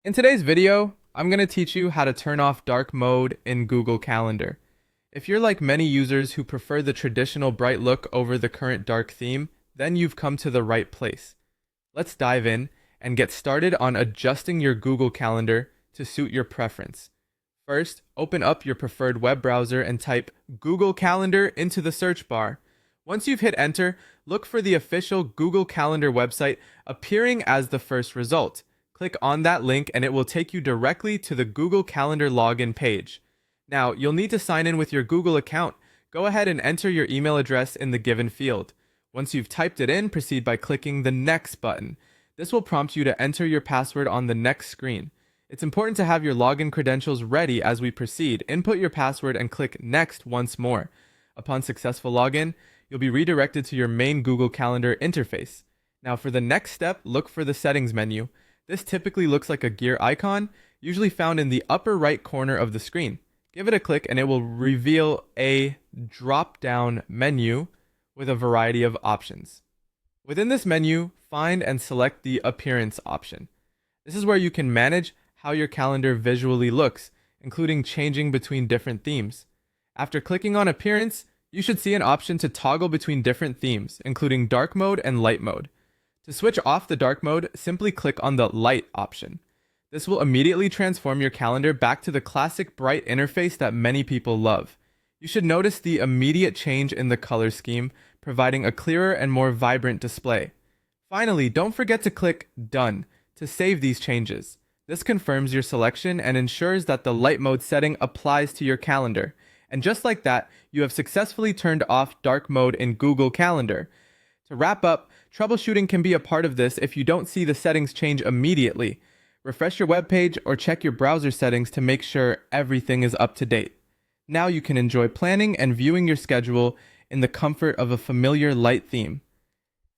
In today's video, I'm going to teach you how to turn off dark mode in Google Calendar. If you're like many users who prefer the traditional bright look over the current dark theme, then you've come to the right place. Let's dive in and get started on adjusting your Google Calendar to suit your preference. First, open up your preferred web browser and type Google Calendar into the search bar. Once you've hit enter, look for the official Google Calendar website appearing as the first result. Click on that link and it will take you directly to the Google Calendar login page. Now, you'll need to sign in with your Google account. Go ahead and enter your email address in the given field. Once you've typed it in, proceed by clicking the Next button. This will prompt you to enter your password on the next screen. It's important to have your login credentials ready as we proceed. Input your password and click Next once more. Upon successful login, you'll be redirected to your main Google Calendar interface. Now, for the next step, look for the Settings menu. This typically looks like a gear icon, usually found in the upper right corner of the screen. Give it a click and it will reveal a drop-down menu with a variety of options. Within this menu, find and select the Appearance option. This is where you can manage how your calendar visually looks, including changing between different themes. After clicking on Appearance, you should see an option to toggle between different themes, including dark mode and light mode. To switch off the dark mode, simply click on the light option. This will immediately transform your calendar back to the classic bright interface that many people love. You should notice the immediate change in the color scheme, providing a clearer and more vibrant display. Finally, don't forget to click Done to save these changes. This confirms your selection and ensures that the light mode setting applies to your calendar. And just like that, you have successfully turned off dark mode in Google Calendar. To wrap up, troubleshooting can be a part of this if you don't see the settings change immediately. Refresh your web page or check your browser settings to make sure everything is up to date. Now you can enjoy planning and viewing your schedule in the comfort of a familiar light theme.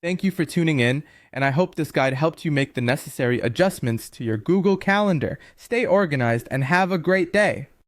Thank you for tuning in, and I hope this guide helped you make the necessary adjustments to your Google Calendar. Stay organized and have a great day.